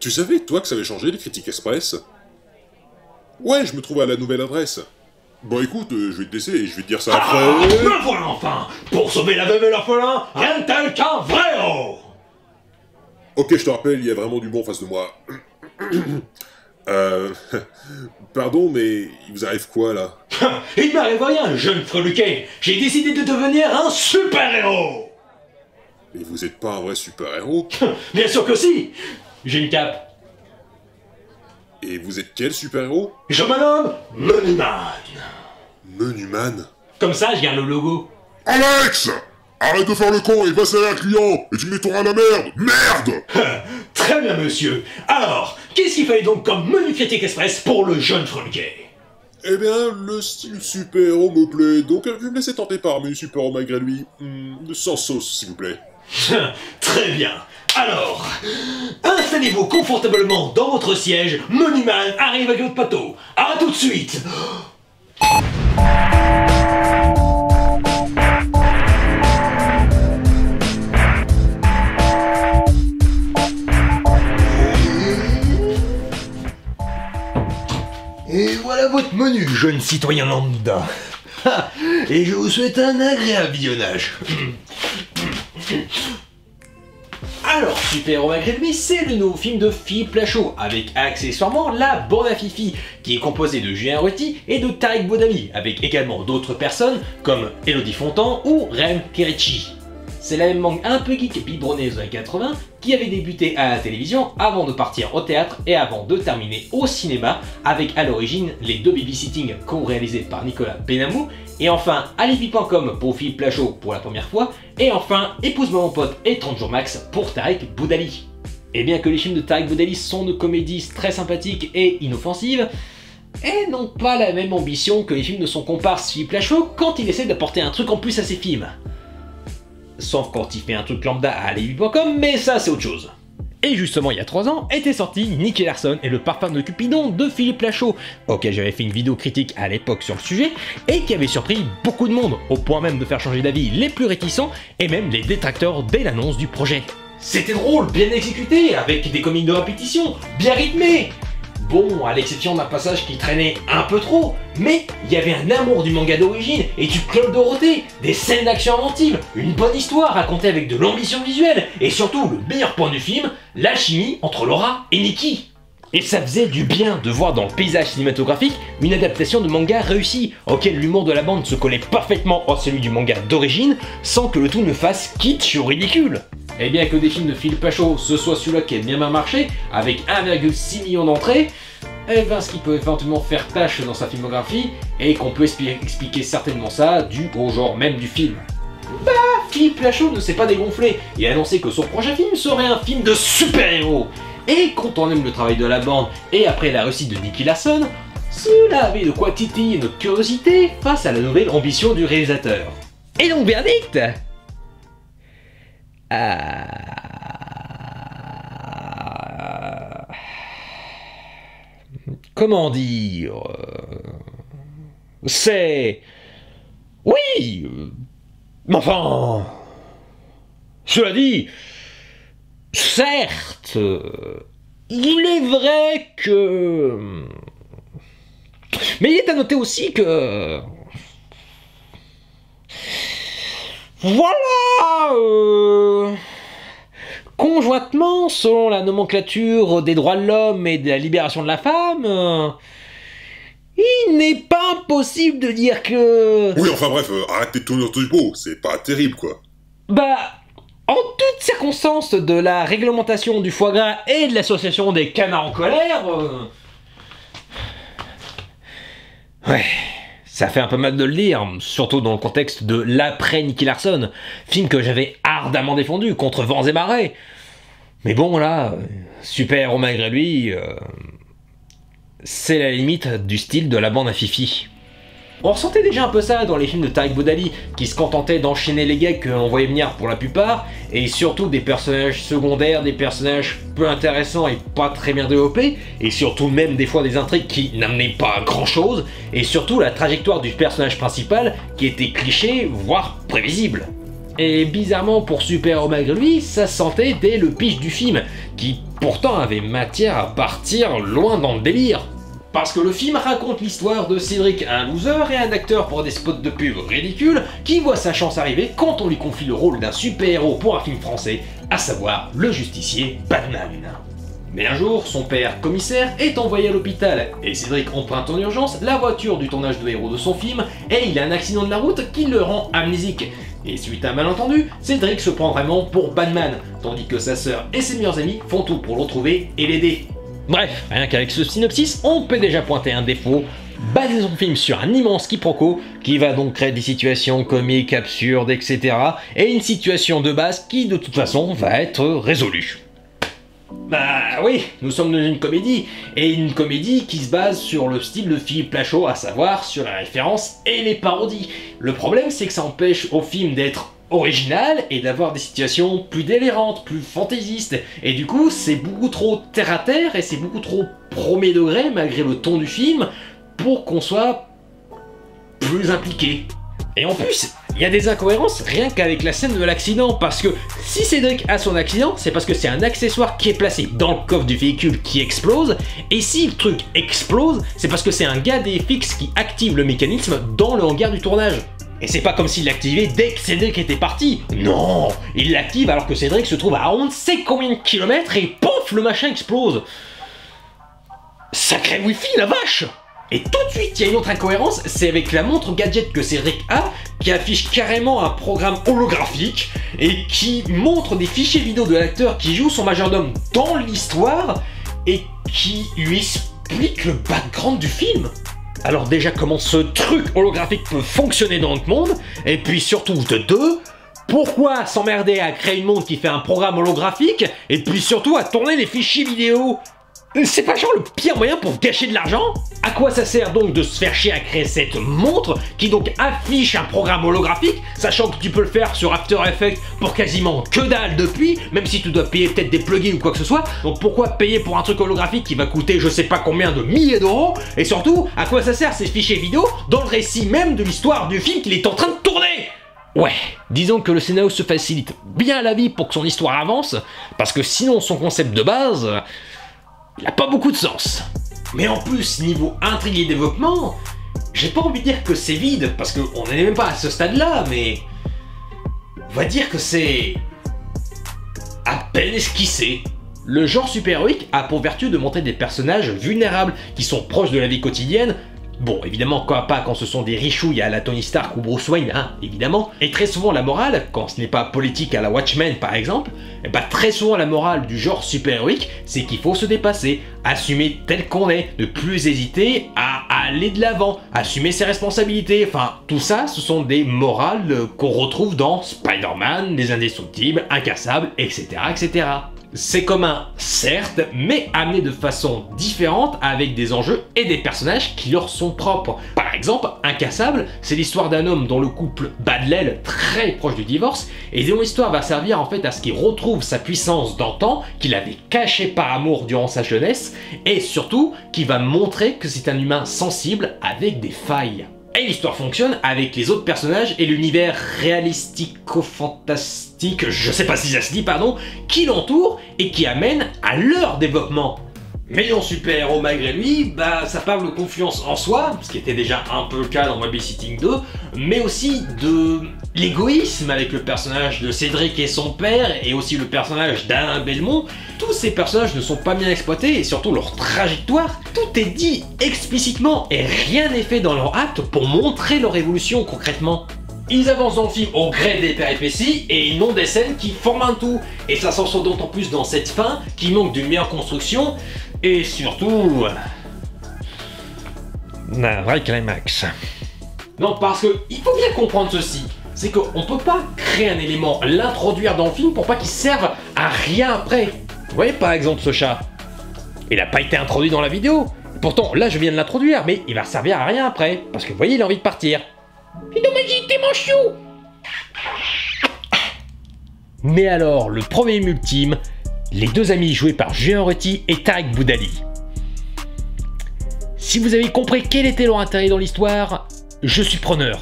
Tu savais, toi, que ça avait changé, les critiques express? Ouais, je me trouve à la nouvelle adresse. Bon, écoute, je vais te laisser et je vais te dire ça après... Me voilà enfin! Pour sauver la veuve et l'orphelin, rien de tel qu'un vrai héros! Ok, je te rappelle, il y a vraiment du bon en face de moi. Pardon, mais il vous arrive quoi, là? Il m'arrive rien, jeune freluquet! J'ai décidé de devenir un super-héros! Mais vous êtes pas un vrai super-héros? Bien sûr que si! J'ai une cape. Et vous êtes quel super-héros? Je me nomme Menuman. Menuman? Comme ça, je garde le logo. Alex! Arrête de faire le con et va serrer un client! Et tu mets ton à la merde! Merde! Très bien, monsieur. Alors, qu'est-ce qu'il fallait donc comme menu critique express pour le jeune freluquet? Eh bien, le style super-héros me plaît, donc je vais me laisser tenter par mes super-héros malgré lui. Sans sauce, s'il vous plaît. Très bien. Alors, installez-vous confortablement dans votre siège. Menuman arrive avec votre plateau. À tout de suite. Et voilà votre menu, jeune citoyen lambda. Et je vous souhaite un agréable visionnage. Alors, Super Héros malgré lui, c'est le nouveau film de Philippe Lachaud, avec accessoirement la bande à Fifi, qui est composée de Julien Reti et de Tarek Boudali, avec également d'autres personnes comme Elodie Fontan ou Rem Kerichi. C'est la même mangue un peu geek et biberonnée aux années 80 qui avait débuté à la télévision avant de partir au théâtre et avant de terminer au cinéma avec à l'origine les deux babysitting co-réalisés par Nicolas Benamou et enfin Alibi.com pour Philippe Lachaud pour la première fois et enfin Épouse-moi mon pote et 30 jours max pour Tarek Boudali. Et bien que les films de Tarek Boudali sont de comédies très sympathiques et inoffensives, et n'ont pas la même ambition que les films de son comparse Philippe Lachaud quand il essaie d'apporter un truc en plus à ses films. Sauf quand il fait un truc lambda à Alibi.com, mais ça c'est autre chose. Et justement, il y a 3 ans, était sorti Nicky Larson et le parfum de Cupidon de Philippe Lachaud, auquel j'avais fait une vidéo critique à l'époque sur le sujet, et qui avait surpris beaucoup de monde, au point même de faire changer d'avis les plus réticents, et même les détracteurs dès l'annonce du projet. C'était drôle, bien exécuté, avec des comiques de répétition, bien rythmés. Bon, à l'exception d'un passage qui traînait un peu trop, mais il y avait un amour du manga d'origine et du Club Dorothée, des scènes d'action inventives, une bonne histoire racontée avec de l'ambition visuelle, et surtout le meilleur point du film, l'alchimie entre Laura et Nikki. Et ça faisait du bien de voir dans le paysage cinématographique une adaptation de manga réussie, auquel l'humour de la bande se collait parfaitement à celui du manga d'origine, sans que le tout ne fasse kitsch ou ridicule. Et bien que des films de Philippe Lachaud, ce soit celui-là qui a bien marché, avec 1,6 million d'entrées, et ben ce qui peut éventuellement faire tâche dans sa filmographie, et qu'on peut expliquer certainement ça dû au genre même du film. Bah, Philippe Lachaud ne s'est pas dégonflé, et a annoncé que son prochain film serait un film de super-héros. Et quand on aime le travail de la bande, et après la réussite de Nicky Larson, cela avait de quoi titiller notre curiosité face à la nouvelle ambition du réalisateur. Et donc verdict ? Comment dire... C'est... Oui... Mais enfin... Cela dit... Certes... Il est vrai que... Mais il est à noter aussi que... Voilà conjointement, selon la nomenclature des droits de l'homme et de la libération de la femme, il n'est pas impossible de dire que... Oui, enfin bref, arrêtez de tourner autour du pot, c'est pas terrible, quoi. Bah, en toutes circonstances de la réglementation du foie gras et de l'association des canards en colère... Ouais... Ça fait un peu mal de le dire, surtout dans le contexte de l'après Nicky Larson, film que j'avais ardemment défendu contre vents et marées. Mais bon là, Super Héros malgré lui, c'est la limite du style de la bande à Fifi. On ressentait déjà un peu ça dans les films de Tarek Boudali, qui se contentaient d'enchaîner les gags que l'on voyait venir pour la plupart, et surtout des personnages secondaires, des personnages peu intéressants et pas très bien développés, et surtout même des fois des intrigues qui n'amenaient pas à grand chose, et surtout la trajectoire du personnage principal qui était cliché, voire prévisible. Et bizarrement pour Super Héros malgré lui, ça se sentait dès le pitch du film, qui pourtant avait matière à partir loin dans le délire. Parce que le film raconte l'histoire de Cédric, un loser et un acteur pour des spots de pub ridicules, qui voit sa chance arriver quand on lui confie le rôle d'un super-héros pour un film français, à savoir le justicier Batman. Mais un jour, son père, commissaire, est envoyé à l'hôpital, et Cédric emprunte en urgence la voiture du tournage de héros de son film, et il a un accident de la route qui le rend amnésique. Et suite à un malentendu, Cédric se prend vraiment pour Batman, tandis que sa sœur et ses meilleurs amis font tout pour le retrouver et l'aider. Bref, rien qu'avec ce synopsis, on peut déjà pointer un défaut, baser son film sur un immense quiproquo, qui va donc créer des situations comiques, absurdes, etc. et une situation de base qui de toute façon va être résolue. Bah oui, nous sommes dans une comédie, et une comédie qui se base sur le style de Philippe Lachaud, à savoir sur les références et les parodies. Le problème c'est que ça empêche au film d'être original et d'avoir des situations plus délirantes, plus fantaisistes, et du coup c'est beaucoup trop terre à terre et c'est beaucoup trop premier degré malgré le ton du film pour qu'on soit plus impliqué. Et en plus, il y a des incohérences rien qu'avec la scène de l'accident, parce que si Cédric a son accident, c'est parce que c'est un accessoire qui est placé dans le coffre du véhicule qui explose, et si le truc explose, c'est parce que c'est un gars des FX qui active le mécanisme dans le hangar du tournage. Et c'est pas comme s'il l'activait dès que Cédric était parti. Non, il l'active alors que Cédric se trouve à on ne sait combien de kilomètres et pouf, le machin explose. Sacré wifi la vache! Et tout de suite, il y a une autre incohérence, c'est avec la montre gadget que Cédric a, qui affiche carrément un programme holographique et qui montre des fichiers vidéo de l'acteur qui joue son majordome dans l'histoire et qui lui explique le background du film. Alors déjà, comment ce truc holographique peut fonctionner dans notre monde, et puis surtout de deux, pourquoi s'emmerder à créer une montre qui fait un programme holographique, et puis surtout à tourner les fichiers vidéo? C'est pas genre le pire moyen pour gâcher de l'argent? À quoi ça sert donc de se faire chier à créer cette montre qui donc affiche un programme holographique, sachant que tu peux le faire sur After Effects pour quasiment que dalle depuis, même si tu dois payer peut-être des plugins ou quoi que ce soit. Donc pourquoi payer pour un truc holographique qui va coûter je sais pas combien de milliers d'euros? Et surtout, à quoi ça sert ces fichiers vidéo dans le récit même de l'histoire du film qu'il est en train de tourner? Ouais, disons que le scénario se facilite bien la vie pour que son histoire avance, parce que sinon son concept de base, il a pas beaucoup de sens. Mais en plus, niveau intrigue et développement, j'ai pas envie de dire que c'est vide, parce qu'on n'est même pas à ce stade-là, mais on va dire que c'est à peine esquissé. Le genre super-héroïque a pour vertu de montrer des personnages vulnérables qui sont proches de la vie quotidienne. Bon, évidemment, pas quand ce sont des richouilles à la Tony Stark ou Bruce Wayne, hein, évidemment. Et très souvent, la morale, quand ce n'est pas politique à la Watchmen par exemple, et bah très souvent la morale du genre super-héroïque, c'est qu'il faut se dépasser, assumer tel qu'on est, ne plus hésiter à aller de l'avant, assumer ses responsabilités, enfin, tout ça, ce sont des morales qu'on retrouve dans Spider-Man, Les Indestructibles, Incassables, etc., etc. C'est commun, certes, mais amené de façon différente avec des enjeux et des personnages qui leur sont propres. Par exemple, Incassable, c'est l'histoire d'un homme dont le couple bat de l'aile très proche du divorce et dont l'histoire va servir en fait à ce qu'il retrouve sa puissance d'antan qu'il avait cachée par amour durant sa jeunesse et surtout qui va montrer que c'est un humain sensible avec des failles. Et l'histoire fonctionne avec les autres personnages et l'univers réalistico-fantastique, je sais pas si ça se dit, pardon, qui l'entoure et qui amène à leur développement. Mais en super-héros malgré lui, bah ça parle de confiance en soi, ce qui était déjà un peu le cas dans Babysitting 2, mais aussi de l'égoïsme avec le personnage de Cédric et son père, et aussi le personnage d'Alain Belmont. Tous ces personnages ne sont pas bien exploités, et surtout leur trajectoire, tout est dit explicitement, et rien n'est fait dans leur acte pour montrer leur évolution concrètement. Ils avancent dans le film au gré des péripéties et non des scènes qui forment un tout, et ça s'en sort d'autant plus dans cette fin qui manque d'une meilleure construction, et surtout un vrai climax. Non, parce que il faut bien comprendre ceci, c'est qu'on peut pas créer un élément, l'introduire dans le film pour pas qu'il serve à rien après. Vous voyez par exemple ce chat, il a pas été introduit dans la vidéo, pourtant là je viens de l'introduire, mais il va servir à rien après, parce que vous voyez il a envie de partir. C'est dommage, t'es mon chou. Mais alors, le problème ultime, les deux amis joués par Julien Reti et Tarek Boudali. Si vous avez compris quel était leur intérêt dans l'histoire, je suis preneur.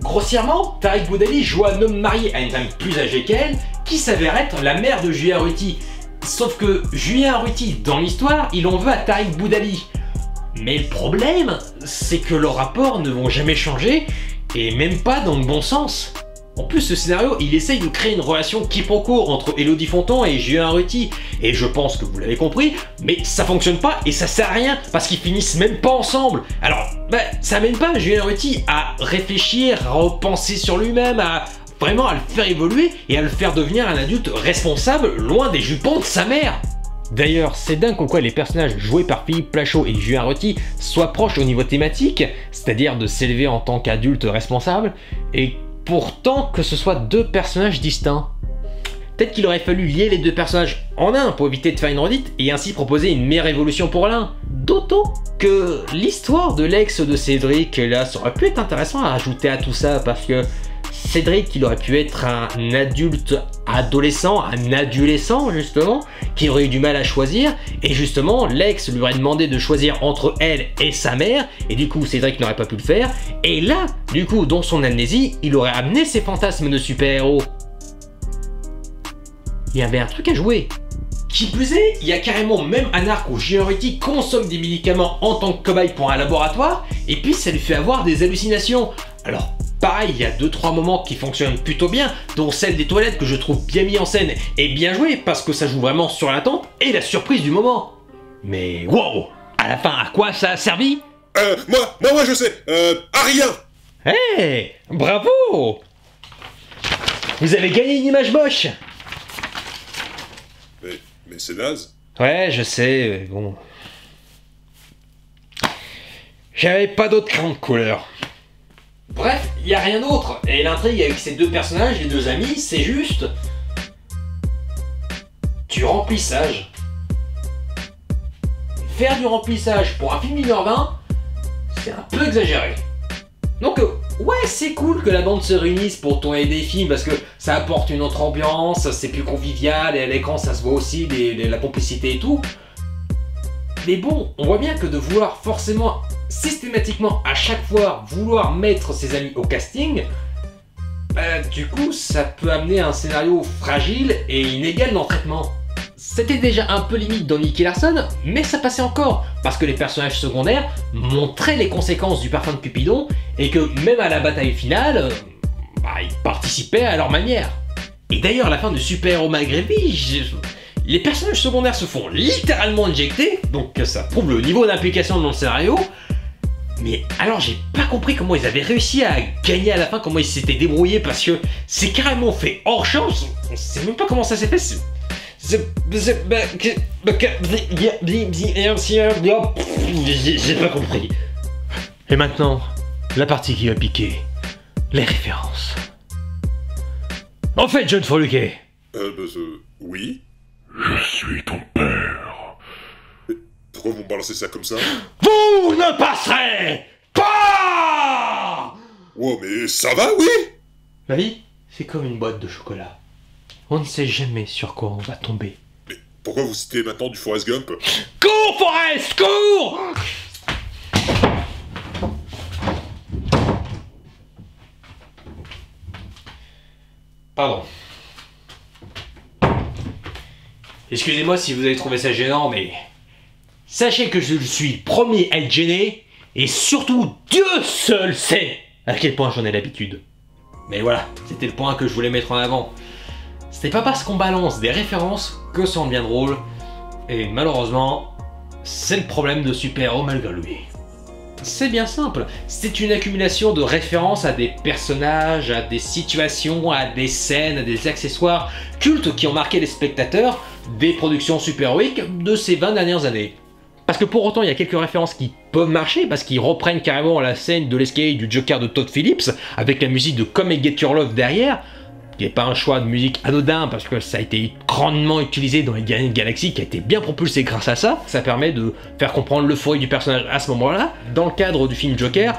Grossièrement, Tarek Boudali joue un homme marié à une femme plus âgée qu'elle, qui s'avère être la mère de Julien Reti. Sauf que Julien Arruti, dans l'histoire, il en veut à Tariq Boudali. Mais le problème, c'est que leurs rapports ne vont jamais changer, et même pas dans le bon sens. En plus, ce scénario, il essaye de créer une relation quiproquo entre Elodie Fontan et Julien Arruti. Et je pense que vous l'avez compris, mais ça fonctionne pas et ça sert à rien, parce qu'ils finissent même pas ensemble. Alors, ça mène pas Julien Arruti à réfléchir, à repenser sur lui-même, à vraiment à le faire évoluer et à le faire devenir un adulte responsable, loin des jupons de sa mère. D'ailleurs, c'est dingue comme quoi les personnages joués par Philippe Plachaud et Julien Arruti soient proches au niveau thématique, c'est-à-dire de s'élever en tant qu'adulte responsable, et pourtant que ce soit deux personnages distincts. Peut-être qu'il aurait fallu lier les deux personnages en un pour éviter de faire une redite et ainsi proposer une meilleure évolution pour l'un. D'autant que l'histoire de l'ex de Cédric, là, ça aurait pu être intéressant à ajouter à tout ça, parce que Cédric, il aurait pu être un adulte adolescent, un adolescent justement, qui aurait eu du mal à choisir, et justement l'ex lui aurait demandé de choisir entre elle et sa mère, et du coup Cédric n'aurait pas pu le faire, et là, du coup, dans son amnésie, il aurait amené ses fantasmes de super-héros. Il y avait un truc à jouer. Qui plus est, il y a carrément même un arc où Julien Arruti consomme des médicaments en tant que cobaye pour un laboratoire, et puis ça lui fait avoir des hallucinations. Alors, pareil, il y a 2-3 moments qui fonctionnent plutôt bien, dont celle des toilettes que je trouve bien mis en scène et bien joué, parce que ça joue vraiment sur l'attente et la surprise du moment. Mais wow, à la fin, à quoi ça a servi? Moi je sais, à rien. Hey, bravo! Vous avez gagné une image moche. Mais c'est naze. Ouais, je sais, bon... J'avais pas d'autre crainte de couleur. Bref, il n'y a rien d'autre, et l'intrigue avec ces deux personnages, les deux amis, c'est juste... du remplissage. Faire du remplissage pour un film d'1h20, c'est un peu exagéré. Donc ouais, c'est cool que la bande se réunisse pour tourner des films, parce que ça apporte une autre ambiance, c'est plus convivial, et à l'écran ça se voit aussi, la complicité et tout. Mais bon, on voit bien que de vouloir forcément, systématiquement, à chaque fois, vouloir mettre ses amis au casting, du coup, ça peut amener un scénario fragile et inégal dans le traitement. C'était déjà un peu limite dans Nicky Larson, mais ça passait encore, parce que les personnages secondaires montraient les conséquences du parfum de Cupidon, et que même à la bataille finale, ils participaient à leur manière. Et d'ailleurs, à la fin de Super Héros malgré lui, les personnages secondaires se font littéralement injecter, donc ça prouve le niveau d'implication dans le scénario. Mais alors j'ai pas compris comment ils avaient réussi à gagner à la fin, comment ils s'étaient débrouillés, parce que c'est carrément fait hors champ, on sait même pas comment ça s'est fait. J'ai pas compris. Et maintenant, la partie qui va piquer, les références. En fait, John Froluquet. Oui. Je suis ton père. Mais pourquoi vous me balancez ça comme ça? Vous ne passerez pas! Oh, mais ça va, oui? La vie, c'est comme une boîte de chocolat. On ne sait jamais sur quoi on va tomber. Mais pourquoi vous citez maintenant du Forrest Gump? Cours, Forrest, cours! Pardon. Excusez-moi si vous avez trouvé ça gênant, mais... Sachez que je suis le premier à être gêné, et surtout Dieu seul sait à quel point j'en ai l'habitude. Mais voilà, c'était le point que je voulais mettre en avant. C'est pas parce qu'on balance des références que ça en devient drôle, et malheureusement, c'est le problème de Super Héros malgré lui. C'est bien simple, c'est une accumulation de références à des personnages, à des situations, à des scènes, à des accessoires cultes qui ont marqué les spectateurs des productions super-héroïques de ces 20 dernières années. Parce que pour autant, il y a quelques références qui peuvent marcher, parce qu'ils reprennent carrément la scène de l'escalier du Joker de Todd Phillips, avec la musique de Come and Get Your Love derrière, qui n'est pas un choix de musique anodin, parce que ça a été grandement utilisé dans les Gardiens de la Galaxie, qui a été bien propulsé grâce à ça. Ça permet de faire comprendre l'euphorie du personnage à ce moment-là. Dans le cadre du film Joker,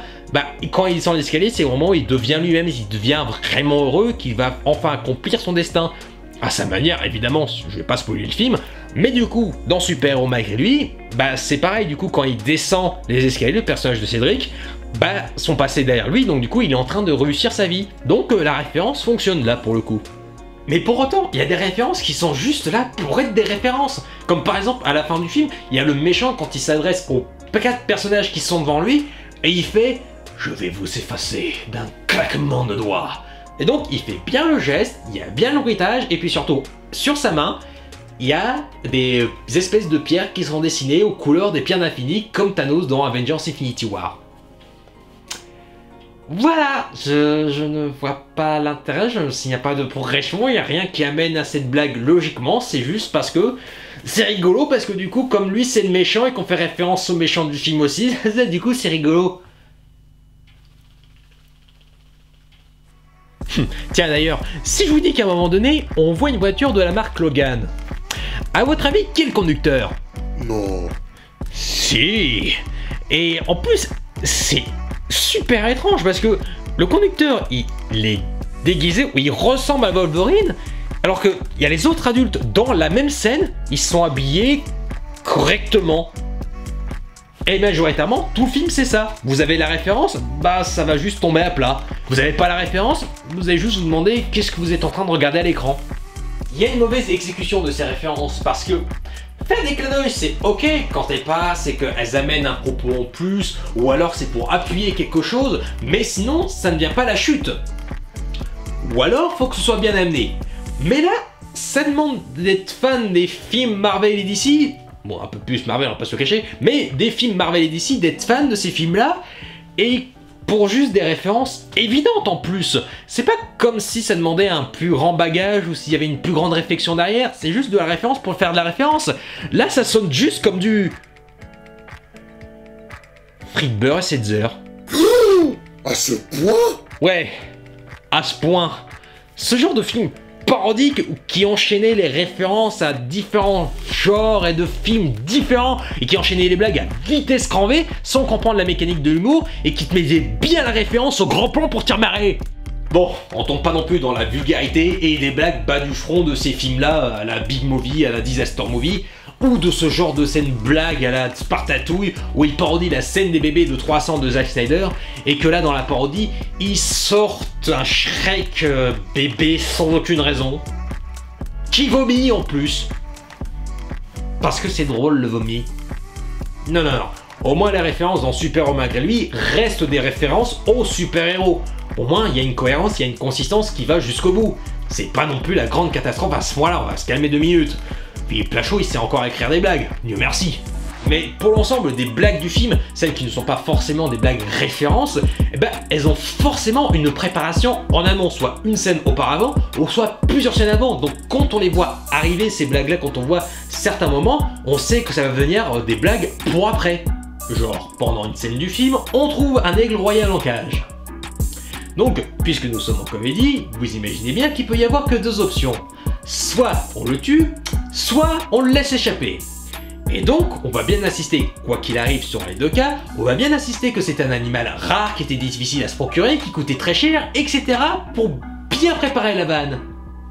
quand il descend l'escalier, c'est au moment où il devient lui-même, il devient vraiment heureux, qu'il va enfin accomplir son destin. À sa manière, évidemment, je vais pas spoiler le film, mais du coup, dans Super Héros malgré lui, c'est pareil, du coup, quand il descend les escaliers, le personnage de Cédric, son passé derrière lui, donc du coup, il est en train de réussir sa vie. Donc la référence fonctionne là, pour le coup. Mais pour autant, il y a des références qui sont juste là pour être des références. Comme par exemple, à la fin du film, il y a le méchant quand il s'adresse aux 4 personnages qui sont devant lui, et il fait « Je vais vous effacer d'un claquement de doigts ». Et donc, il fait bien le geste, il y a bien le bruitage, et puis surtout, sur sa main, il y a des espèces de pierres qui sont dessinées aux couleurs des pierres d'infini, comme Thanos dans Avengers Infinity War. Voilà, je ne vois pas l'intérêt, s'il n'y a pas de progression, il n'y a rien qui amène à cette blague logiquement, c'est juste parce que c'est rigolo, parce que du coup, comme lui c'est le méchant et qu'on fait référence au méchant du film aussi, du coup c'est rigolo. Tiens d'ailleurs, si je vous dis qu'à un moment donné, on voit une voiture de la marque Logan, à votre avis, qui est le conducteur? Non. Si. Et en plus, c'est super étrange parce que le conducteur, il est déguisé, ou il ressemble à Wolverine, alors qu'il y a les autres adultes dans la même scène, ils sont habillés correctement. Et majoritairement, tout le film c'est ça. Vous avez la référence, bah ça va juste tomber à plat. Vous avez pas la référence, vous allez juste vous demander qu'est-ce que vous êtes en train de regarder à l'écran. Il y a une mauvaise exécution de ces références parce que faire des clins d'œil c'est ok quand elles passent et qu'elles amènent un propos en plus ou alors c'est pour appuyer quelque chose, mais sinon ça ne vient pas la chute. Ou alors faut que ce soit bien amené. Mais là, ça demande d'être fan des films Marvel et DC, bon un peu plus Marvel on va pas se le cacher, mais des films Marvel et DC, d'être fan de ces films là et pour juste des références évidentes en plus. C'est pas comme si ça demandait un plus grand bagage ou s'il y avait une plus grande réflexion derrière, c'est juste de la référence pour faire de la référence. Là ça sonne juste comme du... frites beurre et Setzer. À ce point? Ouais, à ce point. Ce genre de film parodique qui enchaînait les références à différents genres et de films différents et qui enchaînait les blagues à vitesse grand V sans comprendre la mécanique de l'humour et qui te mettait bien la référence au grand plan pour te remarrer. Bon, on tombe pas non plus dans la vulgarité et les blagues bas du front de ces films-là, à la Big Movie, à la Disaster Movie, ou de ce genre de scène blague à la Spartatouille, où ils parodient la scène des bébés de 300 de Zack Snyder, et que là, dans la parodie, ils sortent un Shrek bébé sans aucune raison, qui vomit en plus. Parce que c'est drôle le vomi. Non, non, non. Au moins, les références dans Super-Héros malgré lui restent des références aux super-héros. Au moins, il y a une cohérence, il y a une consistance qui va jusqu'au bout. C'est pas non plus la grande catastrophe à ce point-là, on va se calmer 2 minutes. Puis Plachot, il sait encore écrire des blagues, Dieu merci. Mais pour l'ensemble des blagues du film, celles qui ne sont pas forcément des blagues références, eh ben, elles ont forcément une préparation en amont, soit une scène auparavant, ou soit plusieurs scènes avant. Donc quand on les voit arriver, ces blagues-là, quand on voit certains moments, on sait que ça va venir des blagues pour après. Genre, pendant une scène du film, on trouve un aigle royal en cage. Donc, puisque nous sommes en comédie, vous imaginez bien qu'il peut y avoir que 2 options. Soit on le tue, soit on le laisse échapper. Et donc, on va bien assister, quoi qu'il arrive sur les 2 cas, on va bien assister que c'est un animal rare qui était difficile à se procurer, qui coûtait très cher, etc. pour bien préparer la vanne.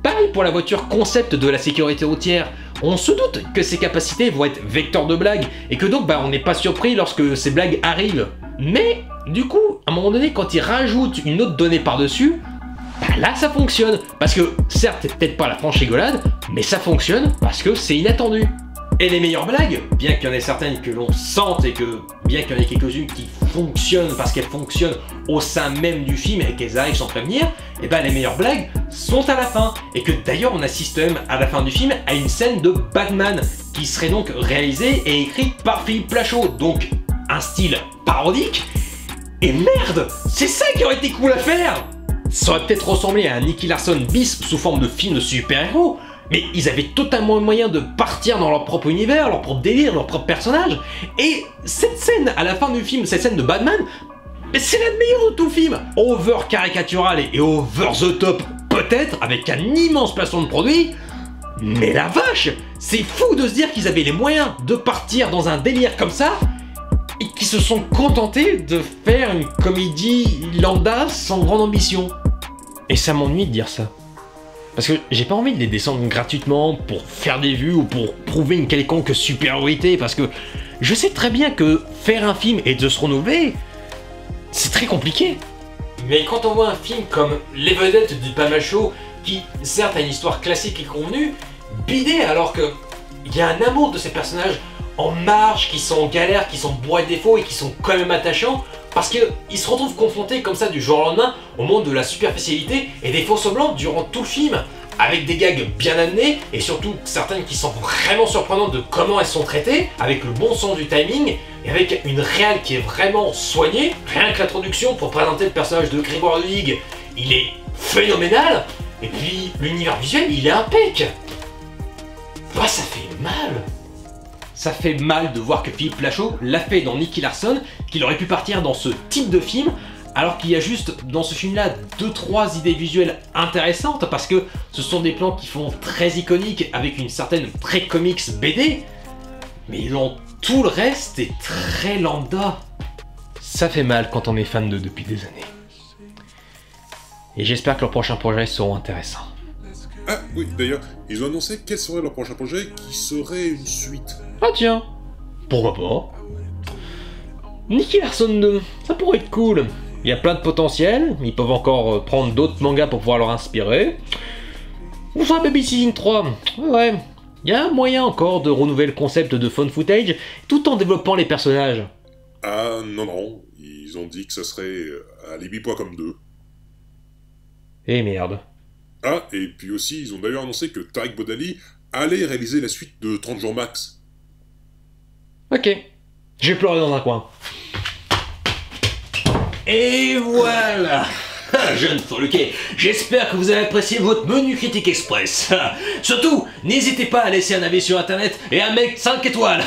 Pareil pour la voiture concept de la sécurité routière. On se doute que ses capacités vont être vecteurs de blagues, et que donc on n'est pas surpris lorsque ces blagues arrivent. Mais, du coup, à un moment donné, quand il rajoute une autre donnée par-dessus, là ça fonctionne. Parce que, certes, c'est peut-être pas la franche rigolade, mais ça fonctionne parce que c'est inattendu. Et les meilleures blagues, bien qu'il y en ait certaines que l'on sente et que, bien qu'il y en ait quelques-unes qui fonctionnent parce qu'elles fonctionnent au sein même du film et qu'elles arrivent sans prévenir, et ben les meilleures blagues sont à la fin. Et que d'ailleurs on assiste même à la fin du film à une scène de Batman qui serait donc réalisée et écrite par Philippe Plachot. Donc un style parodique. Et merde, c'est ça qui aurait été cool à faire. Ça aurait peut-être ressemblé à un Nicky Larson bis sous forme de film de super-héros, mais ils avaient totalement le moyen de partir dans leur propre univers, leur propre délire, leur propre personnage. Et cette scène à la fin du film, cette scène de Batman, c'est la meilleure de tout le film. Over caricatural et over the top, peut-être, avec un immense placement de produit. Mais la vache, c'est fou de se dire qu'ils avaient les moyens de partir dans un délire comme ça, et qu'ils se sont contentés de faire une comédie lambda sans grande ambition. Et ça m'ennuie de dire ça. Parce que j'ai pas envie de les descendre gratuitement pour faire des vues ou pour prouver une quelconque supériorité, parce que je sais très bien que faire un film et de se renouveler, c'est très compliqué. Mais quand on voit un film comme Les Vedettes du Pamacho, qui certes a une histoire classique et convenue, bidée alors que il y a un amour de ces personnages en marge, qui sont en galère, qui sont bourrés de défauts et qui sont quand même attachants, parce qu'ils se retrouvent confrontés comme ça du jour au lendemain au monde de la superficialité et des faux semblants durant tout le film, avec des gags bien amenés et surtout certaines qui sont vraiment surprenantes de comment elles sont traitées, avec le bon sens du timing et avec une réal qui est vraiment soignée. Rien que l'introduction pour présenter le personnage de Grégoire Ludig, il est phénoménal, et puis l'univers visuel il est impec. Bah ça fait mal. Ça fait mal de voir que Philippe Lachaud l'a fait dans Nicky Larson, qu'il aurait pu partir dans ce type de film, alors qu'il y a juste dans ce film-là 2-3 idées visuelles intéressantes, parce que ce sont des plans qui font très iconiques avec une certaine très comics BD, mais dans tout le reste est très lambda. Ça fait mal quand on est fan d'eux depuis des années. Et j'espère que leurs prochains projets seront intéressants. Ah oui, d'ailleurs, ils ont annoncé quel serait leur prochain projet qui serait une suite. Ah tiens, pourquoi pas? Nicky Larson 2, ça pourrait être cool. Il y a plein de potentiel, ils peuvent encore prendre d'autres mangas pour pouvoir leur inspirer. Ou ça Babysitting 3, ouais, il y a un moyen encore de renouveler le concept de phone footage tout en développant les personnages. Ah non, ils ont dit que ça serait Alibi.com 2. Eh merde. Ah, et puis aussi, ils ont d'ailleurs annoncé que Tarek Boudali allait réaliser la suite de 30 jours max. Ok, j'ai pleuré dans un coin. Et voilà. Jeune Follequet, j'espère que vous avez apprécié votre menu critique express. Surtout, n'hésitez pas à laisser un avis sur internet et à mettre 5 étoiles.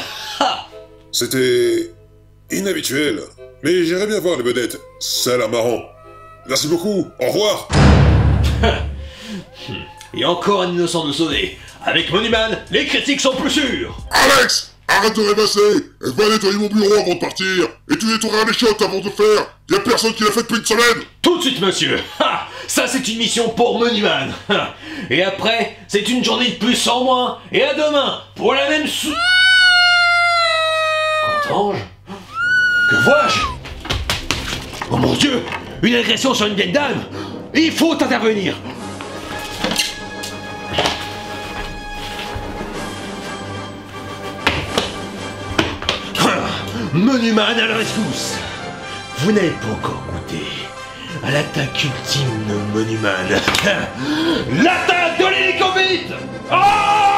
C'était inhabituel, mais j'irais bien voir les vedettes, ça a l'air marrant. Merci beaucoup, au revoir. Et encore un innocent de sauver. Avec Monuman, les critiques sont plus sûres. Alex, arrête de rêvasser et va nettoyer mon bureau avant de partir. Et tu nettoieras les chiottes avant de faire. Y'a personne qui l'a fait depuis une semaine. Tout de suite, monsieur. Ça, c'est une mission pour Monuman. Et après, c'est une journée de plus en moins. Et à demain, pour la même Quand-ange? Que vois-je? Oh mon Dieu! Une agression sur une vieille dame! Il faut intervenir! Monuman à la rescousse! Vous n'avez pas encore goûté à l'attaque ultime de Monuman. L'attaque de l'hélicobite! Oh!